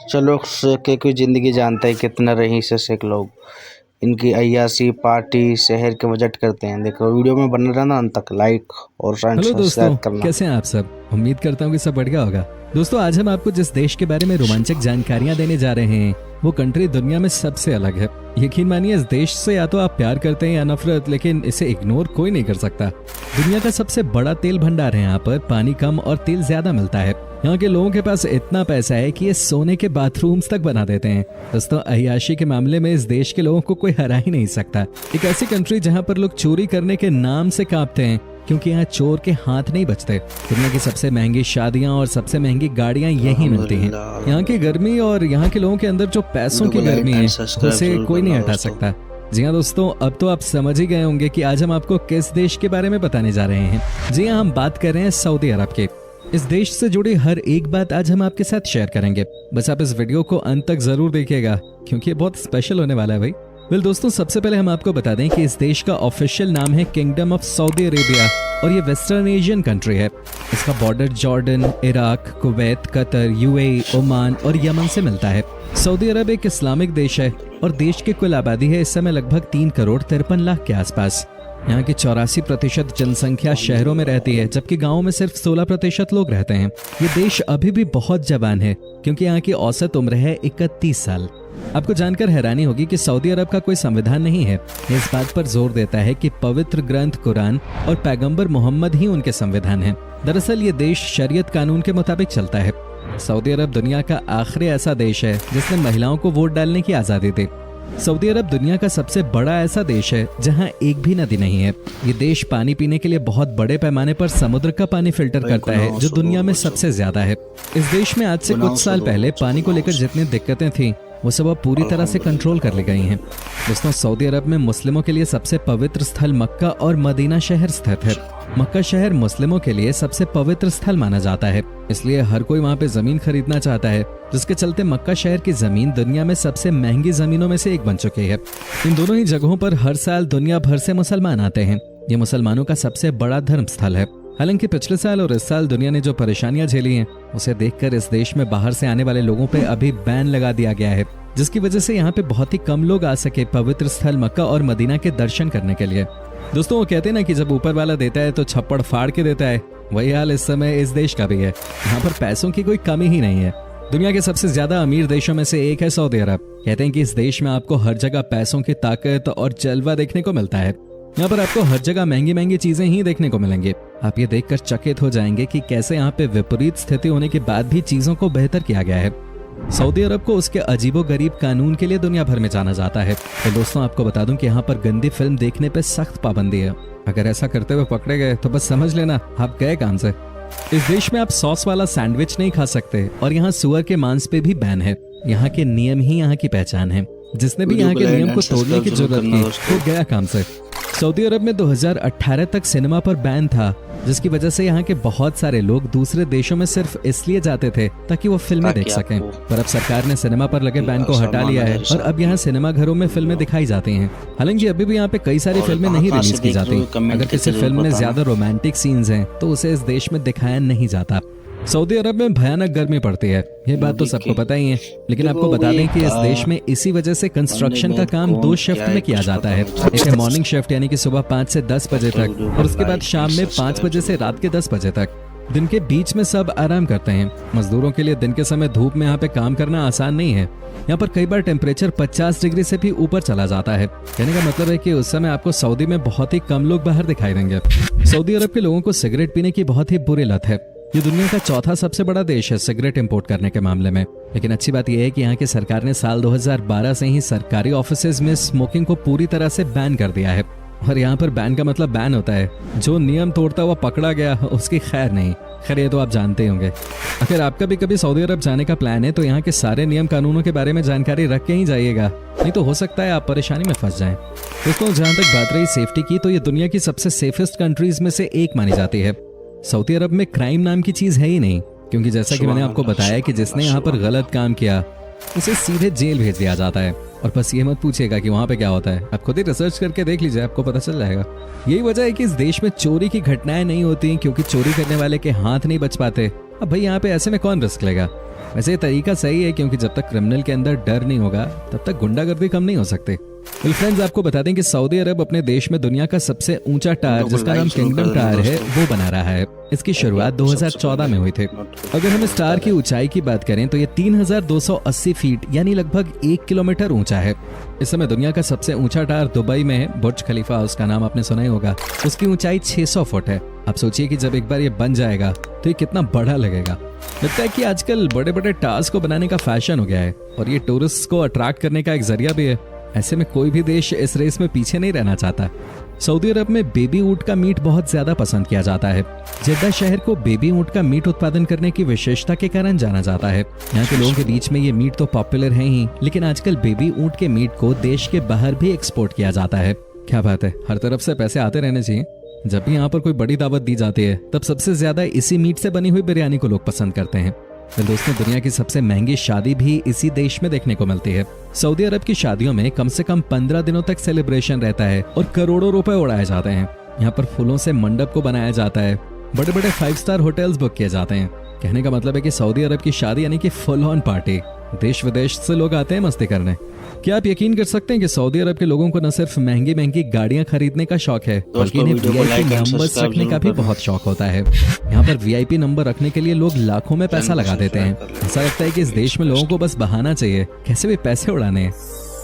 चलो के कोई ज़िंदगी जानता है कितना रईस है शेख लोग। इनकी अय्याशी पार्टी शहर के बजट करते हैं। देखो वीडियो में बन रहा ना अंत तक लाइक और हेलो दोस्तों, सब्सक्राइब करना। कैसे हैं आप सब। उम्मीद करता हूँ कि सब बढ़िया होगा। दोस्तों, आज हम आपको जिस देश के बारे में रोमांचक जानकारियां देने जा रहे हैं वो कंट्री दुनिया में सबसे अलग है। यकीन मानिए, इस देश से या तो आप प्यार करते हैं या नफरत, लेकिन इसे इग्नोर कोई नहीं कर सकता। दुनिया का सबसे बड़ा तेल भंडार है। यहाँ पर पानी कम और तेल ज्यादा मिलता है। यहाँ के लोगों के पास इतना पैसा है कि ये सोने के बाथरूम्स तक बना देते हैं। दोस्तों, अय्याशी के मामले में इस देश के लोगों को कोई हरा ही नहीं सकता। एक ऐसी कंट्री जहाँ पर लोग चोरी करने के नाम से कांपते हैं, क्योंकि यहाँ चोर के हाथ नहीं बचते। दुनिया की सबसे महंगी शादियां और सबसे महंगी गाड़ियां यहीं मिलती हैं। यहाँ की गर्मी और यहाँ के लोगों के अंदर जो पैसों की गर्मी है उसे कोई नहीं हटा सकता। जी हाँ दोस्तों, अब तो आप समझ ही गए होंगे कि आज हम आपको किस देश के बारे में बताने जा रहे हैं। जी हाँ, हम बात कर रहे हैं सऊदी अरब के। इस देश से जुड़ी हर एक बात आज हम आपके साथ शेयर करेंगे। बस आप इस वीडियो को अंत तक जरूर देखिएगा, क्योंकि ये बहुत स्पेशल होने वाला है भाई। दोस्तों, सबसे पहले हम आपको बता दें कि इस देश का ऑफिशियल नाम है किंगडम ऑफ सऊदी अरेबिया और ये वेस्टर्न एशियन कंट्री है। इसका border Jordan, Iraq, Kuwait, Qatar, UAE, Oman और यमन से मिलता है। सऊदी अरब एक इस्लामिक देश है और देश की कुल आबादी है इस समय लगभग 3,53,00,000 के आसपास। यहाँ की 84% जनसंख्या शहरों में रहती है, जबकि गाँव में सिर्फ 16% लोग रहते हैं। ये देश अभी भी बहुत जवान है, क्योंकि यहाँ की औसत उम्र है 31 साल। आपको जानकर हैरानी होगी कि सऊदी अरब का कोई संविधान नहीं है। ये इस बात पर जोर देता है कि पवित्र ग्रंथ कुरान और पैगंबर मोहम्मद ही उनके संविधान हैं। दरअसल ये देश शरीयत कानून के मुताबिक चलता है। सऊदी अरब दुनिया का आखिरी ऐसा देश है जिसने महिलाओं को वोट डालने की आजादी दी। सऊदी अरब दुनिया का सबसे बड़ा ऐसा देश है जहां एक भी नदी नहीं है। ये देश पानी पीने के लिए बहुत बड़े पैमाने पर समुद्र का पानी फिल्टर करता है, जो दुनिया में सबसे ज्यादा है। इस देश में आज से कुछ साल पहले पानी को लेकर जितनी दिक्कतें थीं वो सब अब पूरी तरह से कंट्रोल कर ली गई हैं। दोस्तों, सऊदी अरब में मुस्लिमों के लिए सबसे पवित्र स्थल मक्का और मदीना शहर स्थित है। मक्का शहर मुस्लिमों के लिए सबसे पवित्र स्थल माना जाता है, इसलिए हर कोई वहाँ पे जमीन खरीदना चाहता है, जिसके चलते मक्का शहर की जमीन दुनिया में सबसे महंगी जमीनों में से एक बन चुकी है। इन दोनों ही जगहों पर हर साल दुनिया भर से मुसलमान आते हैं। ये मुसलमानों का सबसे बड़ा धर्म स्थल है। हालांकि पिछले साल और इस साल दुनिया ने जो परेशानियां झेली हैं उसे देखकर इस देश में बाहर से आने वाले लोगों पे अभी बैन लगा दिया गया है, जिसकी वजह से यहाँ पे बहुत ही कम लोग आ सके पवित्र स्थल मक्का और मदीना के दर्शन करने के लिए। दोस्तों, वो कहते हैं ना कि जब ऊपर वाला देता है तो छप्पड़ फाड़ के देता है, वही हाल इस समय इस देश का भी है। यहाँ पर पैसों की कोई कमी ही नहीं है। दुनिया के सबसे ज्यादा अमीर देशों में से एक है सऊदी अरब। कहते हैं कि इस देश में आपको हर जगह पैसों की ताकत और जलवा देखने को मिलता है। यहाँ पर आपको हर जगह महंगी महंगी चीजें ही देखने को मिलेंगी। आप ये देखकर चकित हो जाएंगे कि कैसे यहाँ पे विपरीत स्थिति होने के बाद भी चीजों को बेहतर किया गया है। सऊदी अरब को उसके अजीबोगरीब कानून के लिए दुनिया भर में जाना जाता है। तो दोस्तों, आपको बता दूं कि यहाँ पर गंदी फिल्म देखने पे सख्त पाबंदी है। अगर ऐसा करते हुए पकड़े गए तो बस समझ लेना आप गए काम से। इस देश में आप सॉस वाला सैंडविच नहीं खा सकते और यहाँ सुअर के मांस पे भी बैन है। यहाँ के नियम ही यहाँ की पहचान है। जिसने भी यहाँ के नियम को तोड़ने की जरूरत की वो गया काम से। सऊदी अरब में 2018 तक सिनेमा पर बैन था, जिसकी वजह से यहाँ के बहुत सारे लोग दूसरे देशों में सिर्फ इसलिए जाते थे ताकि वो फिल्में देख सकें। पर अब सरकार ने सिनेमा पर लगे बैन को हटा लिया है और अब यहाँ सिनेमा घरों में फिल्में दिखाई जाती हैं। हालांकि अभी भी यहाँ पे कई सारी फिल्में नहीं रिलीज की जाती। अगर किसी फिल्म में ज्यादा रोमांटिक सीन्स हैं तो उसे इस देश में दिखाया नहीं जाता। सऊदी अरब में भयानक गर्मी पड़ती है, ये बात तो सबको पता ही है। लेकिन आपको बता दें कि इस देश में इसी वजह से कंस्ट्रक्शन का काम 2 शिफ्ट में किया जाता है। एक है मॉर्निंग शिफ्ट, यानी कि सुबह 5 से 10 बजे तक, और उसके बाद शाम में 5 बजे से रात के 10 बजे तक। दिन के बीच में सब आराम करते हैं। मजदूरों के लिए दिन के समय धूप में यहाँ पे काम करना आसान नहीं है। यहाँ पर कई बार टेम्परेचर 50 डिग्री से भी ऊपर चला जाता है। कहने का मतलब है कि उस समय आपको सऊदी में बहुत ही कम लोग बाहर दिखाई देंगे। सऊदी अरब के लोगों को सिगरेट पीने की बहुत ही बुरी लत है। ये दुनिया का चौथा सबसे बड़ा देश है सिगरेट इंपोर्ट करने के मामले में। लेकिन अच्छी बात यह है कि यहाँ की सरकार ने साल 2012 से ही सरकारी ऑफिसेज में स्मोकिंग को पूरी तरह से बैन कर दिया है। और यहाँ पर बैन का मतलब बैन होता है, जो नियम तोड़ता हुआ पकड़ा गया उसकी खैर नहीं। खैर, ये तो आप जानते ही होंगे। अगर आपका भी कभी सऊदी अरब जाने का प्लान है तो यहाँ के सारे नियम कानूनों के बारे में जानकारी रख के ही जाइएगा, नहीं तो हो सकता है आप परेशानी में फंस जाएं। दोस्तों, जहाँ तक बात रही सेफ्टी की, तो ये दुनिया की सबसे सेफेस्ट कंट्रीज में से एक मानी जाती है। सऊदी अरब में क्राइम नाम की चीज है ही नहीं, क्योंकि जैसा कि मैंने आपको बताया कि जिसने यहाँ पर गलत काम किया उसे सीधे जेल भेज दिया जाता है। और बस ये मत पूछिएगा कि वहाँ पे क्या होता है, आप खुद ही रिसर्च करके देख लीजिए, आपको पता चल जाएगा। यही वजह है कि इस देश में चोरी की घटनाएं नहीं होती, क्योंकि चोरी करने वाले के हाथ नहीं बच पाते। अब भाई यहाँ पे ऐसे में कौन रिस्क लेगा। वैसे ये तरीका सही है, क्योंकि जब तक क्रिमिनल के अंदर डर नहीं होगा तब तक गुंडागर्दी कम नहीं हो सकती। वेल फ्रेंड्स, आपको बता दें कि सऊदी अरब अपने देश में दुनिया का सबसे ऊंचा टावर, जिसका नाम किंगडम टावर है, वो बना रहा है। इसकी शुरुआत 2014 में हुई थी। अगर हम इस टावर की ऊंचाई की बात करें तो ये 3280 फीट यानी लगभग 1 किलोमीटर ऊंचा है। इस समय दुनिया का सबसे ऊंचा टावर दुबई में है, बुर्ज खलीफा, उसका नाम आपने सुना ही होगा। उसकी ऊंचाई 600 फुट है। आप सोचिए कि जब एक बार ये बन जाएगा तो ये कितना बड़ा लगेगा। लगता है कि आजकल बड़े बड़े टावर्स को बनाने का फैशन हो गया है और ये टूरिस्ट को अट्रैक्ट करने का एक जरिया भी है। ऐसे में कोई भी देश इस रेस में पीछे नहीं रहना चाहता। सऊदी अरब में बेबी ऊंट का मीट बहुत ज्यादा पसंद किया जाता है। जेद्दा शहर को बेबी ऊंट का मीट उत्पादन करने की विशेषता के कारण जाना जाता है। यहाँ के लोगों के बीच में ये मीट तो पॉपुलर है ही, लेकिन आजकल बेबी ऊंट के मीट को देश के बाहर भी एक्सपोर्ट किया जाता है। क्या बात है, हर तरफ से पैसे आते रहने चाहिए। जब भी यहाँ पर कोई बड़ी दावत दी जाती है तब सबसे ज्यादा इसी मीट से बनी हुई बिरयानी को लोग पसंद करते हैं। दोस्तों, दुनिया की सबसे महंगी शादी भी इसी देश में देखने को मिलती है। सऊदी अरब की शादियों में कम से कम 15 दिनों तक सेलिब्रेशन रहता है और करोड़ों रुपए उड़ाए जाते हैं। यहाँ पर फूलों से मंडप को बनाया जाता है, बड़े बड़े 5 स्टार होटल्स बुक किए जाते हैं। कहने का मतलब है कि सऊदी अरब की शादी यानी कि फुल ऑन पार्टी। देश विदेश से लोग आते हैं मस्ती करने। क्या आप यकीन कर सकते हैं कि सऊदी अरब के लोगों को न सिर्फ महंगी महंगी गाड़ियां खरीदने का शौक है, बल्कि इन्हें वीआईपी नंबर्स रखने का भी बहुत शौक होता है। यहाँ पर वीआईपी नंबर रखने के लिए लोग लाखों में पैसा लगा देते हैं। ऐसा लगता है कि इस देश में लोगों को बस बहाना चाहिए, कैसे भी पैसे उड़ाने हैं।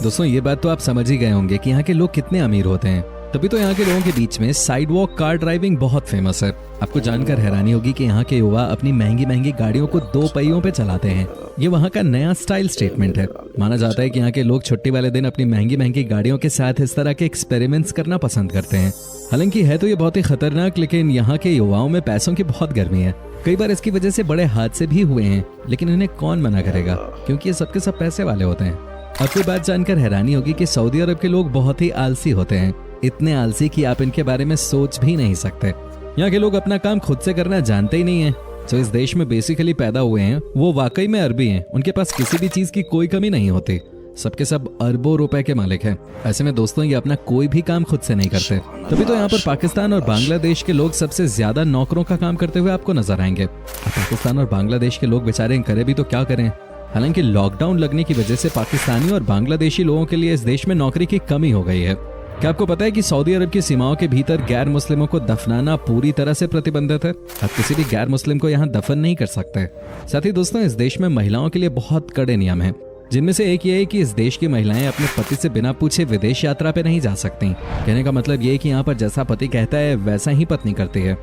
दोस्तों, ये बात तो आप समझ ही गए होंगे कि यहाँ के लोग कितने अमीर होते हैं। तभी तो यहाँ के लोगों के बीच में साइड वॉक कार ड्राइविंग बहुत फेमस है। आपको जानकर हैरानी होगी कि यहाँ के युवा अपनी महंगी महंगी गाड़ियों को 2 पहियों पे चलाते हैं। ये वहाँ का नया स्टाइल स्टेटमेंट है। माना जाता है कि यहाँ के लोग छुट्टी वाले दिन अपनी महंगी महंगी गाड़ियों के साथ इस तरह के एक्सपेरिमेंट्स करना पसंद करते हैं। हालांकि है तो ये बहुत ही खतरनाक, लेकिन यहाँ के युवाओं में पैसों की बहुत गर्मी है। कई बार इसकी वजह से बड़े हादसे भी हुए हैं, लेकिन इन्हें कौन मना करेगा, क्योंकि ये सबके सब पैसे वाले होते हैं। आपको बात जानकर हैरानी होगी कि सऊदी अरब के लोग बहुत ही आलसी होते हैं। इतने आलसी कि आप इनके बारे में सोच भी नहीं सकते। यहाँ के लोग अपना काम खुद से करना जानते ही नहीं है। जो इस देश में बेसिकली पैदा हुए हैं वो वाकई में अरबी हैं। उनके पास किसी भी चीज की कोई कमी नहीं होती। सबके सब अरबों रुपए के मालिक हैं। ऐसे में दोस्तों, ये अपना कोई भी काम खुद से नहीं करते। तभी तो यहाँ पर पाकिस्तान और बांग्लादेश के लोग सबसे ज्यादा नौकरों का काम करते हुए आपको नजर आएंगे। पाकिस्तान और बांग्लादेश के लोग बेचारे करे भी तो क्या करें। हालांकि लॉकडाउन लगने की वजह से पाकिस्तानी और बांग्लादेशी लोगों के लिए इस देश में नौकरी की कमी हो गई है। क्या आपको पता है कि सऊदी अरब की सीमाओं के भीतर गैर मुस्लिमों को दफनाना पूरी तरह से प्रतिबंधित है। आप किसी भी गैर मुस्लिम को यहाँ दफन नहीं कर सकते। साथ ही दोस्तों, इस देश में महिलाओं के लिए बहुत कड़े नियम हैं, जिनमें से एक ये है कि इस देश की महिलाएं अपने पति से बिना पूछे विदेश यात्रा पे नहीं जा सकती। कहने का मतलब ये है कि यहाँ पर जैसा पति कहता है वैसा ही पत्नी करती है।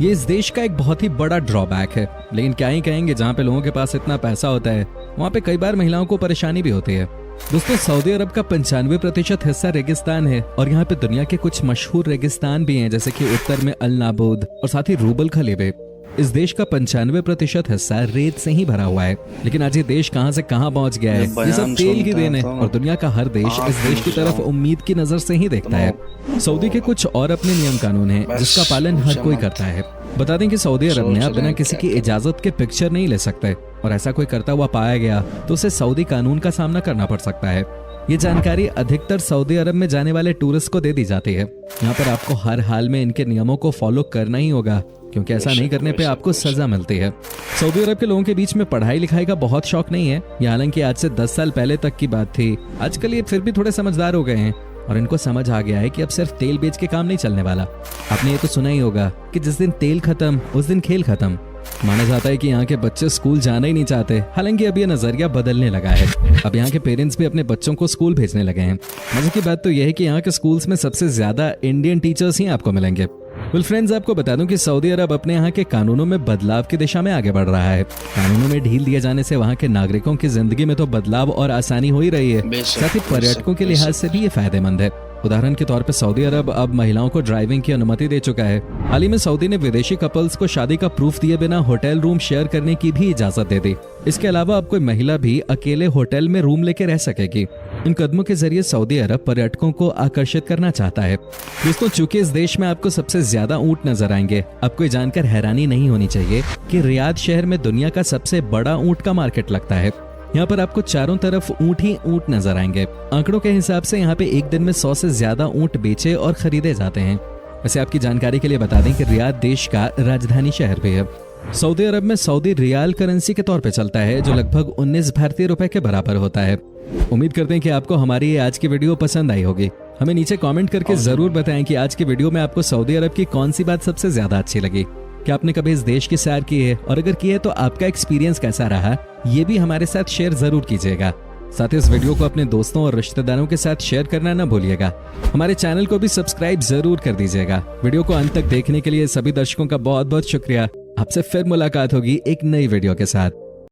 ये इस देश का एक बहुत ही बड़ा ड्रॉबैक है, लेकिन क्या ही कहेंगे, जहाँ पे लोगों के पास इतना पैसा होता है वहाँ पे कई बार महिलाओं को परेशानी भी होती है। दोस्तों, सऊदी अरब का 95% हिस्सा रेगिस्तान है और यहाँ पे दुनिया के कुछ मशहूर रेगिस्तान भी हैं, जैसे कि उत्तर में अल नाबूद और साथ ही रूबल खलीबे। इस देश का 95% हिस्सा रेत से ही भरा हुआ है। लेकिन आज ये देश कहां से कहां पहुंच गया है, ये सब तेल की देन है और दुनिया का हर देश इस देश की तरफ उम्मीद की नजर से ही देखता है। सऊदी के कुछ और अपने नियम कानून हैं जिसका पालन हर कोई करता है। बता दें कि सऊदी अरब में आप बिना किसी की इजाजत के पिक्चर नहीं ले सकते और ऐसा कोई करता हुआ पाया गया तो उसे सऊदी कानून का सामना करना पड़ सकता है। ये जानकारी अधिकतर सऊदी अरब में जाने वाले टूरिस्ट को दे दी जाती है। यहाँ पर आपको हर हाल में इनके नियमों को फॉलो करना ही होगा, क्योंकि ऐसा नहीं करने पे आपको सजा मिलती है। सऊदी अरब के लोगों के बीच में पढ़ाई लिखाई का बहुत शौक नहीं है। ये हालांकि आज से 10 साल पहले तक की बात थी। आजकल ये फिर भी थोड़े समझदार हो गए हैं और इनको समझ आ गया है कि अब सिर्फ तेल बेच के काम नहीं चलने वाला। आपने ये तो सुना ही होगा कि जिस दिन तेल खत्म उस दिन खेल खत्म। माना जाता है कि यहाँ के बच्चे स्कूल जाना ही नहीं चाहते। हालांकि अब ये नजरिया बदलने लगा है। अब यहाँ के पेरेंट्स भी अपने बच्चों को स्कूल भेजने लगे हैं। मजे की बात तो यह है कि यहाँ के स्कूल्स में सबसे ज्यादा इंडियन टीचर्स ही आपको मिलेंगे। वेल फ्रेंड्स, आपको बता दूं कि सऊदी अरब अपने यहाँ के कानूनों में बदलाव की दिशा में आगे बढ़ रहा है। कानूनों में ढील दिए जाने से वहाँ के नागरिकों की जिंदगी में तो बदलाव और आसानी हो ही रही है, साथ ही पर्यटकों के लिहाज से भी ये फायदेमंद है। उदाहरण के तौर पर सऊदी अरब अब महिलाओं को ड्राइविंग की अनुमति दे चुका है। हाल ही में सऊदी ने विदेशी कपल्स को शादी का प्रूफ दिए बिना होटल रूम शेयर करने की भी इजाजत दे दी। इसके अलावा अब कोई महिला भी अकेले होटल में रूम लेके रह सकेगी। इन कदमों के जरिए सऊदी अरब पर्यटकों को आकर्षित करना चाहता है। दोस्तों, चूंकि इस देश में आपको सबसे ज्यादा ऊंट नजर आएंगे, आपको ये जानकर हैरानी नहीं होनी चाहिए कि रियाद शहर में दुनिया का सबसे बड़ा ऊंट का मार्केट लगता है। यहाँ पर आपको चारों तरफ ऊंट ही ऊंट नजर आएंगे। आंकड़ों के हिसाब से यहाँ पे एक दिन में 100 से ज्यादा ऊंट बेचे और खरीदे जाते हैं। वैसे आपकी जानकारी के लिए बता दें कि रियाद देश का राजधानी शहर भी है। सऊदी अरब में सऊदी रियाल करेंसी के तौर पे चलता है, जो लगभग 19 भारतीय रुपए के बराबर होता है। उम्मीद करते हैं कि आपको हमारी ये आज की वीडियो पसंद आई होगी। हमें नीचे कमेंट करके जरूर बताएं कि आज की वीडियो में आपको सऊदी अरब की कौन सी बात सबसे ज्यादा अच्छी लगी। क्या आपने कभी इस देश की सैर की है, और अगर की है तो आपका एक्सपीरियंस कैसा रहा, ये भी हमारे साथ शेयर जरूर कीजिएगा। साथ ही इस वीडियो को अपने दोस्तों और रिश्तेदारों के साथ शेयर करना ना भूलिएगा। हमारे चैनल को भी सब्सक्राइब जरूर कर दीजिएगा। वीडियो को अंत तक देखने के लिए सभी दर्शकों का बहुत बहुत शुक्रिया। आपसे फिर मुलाकात होगी एक नई वीडियो के साथ।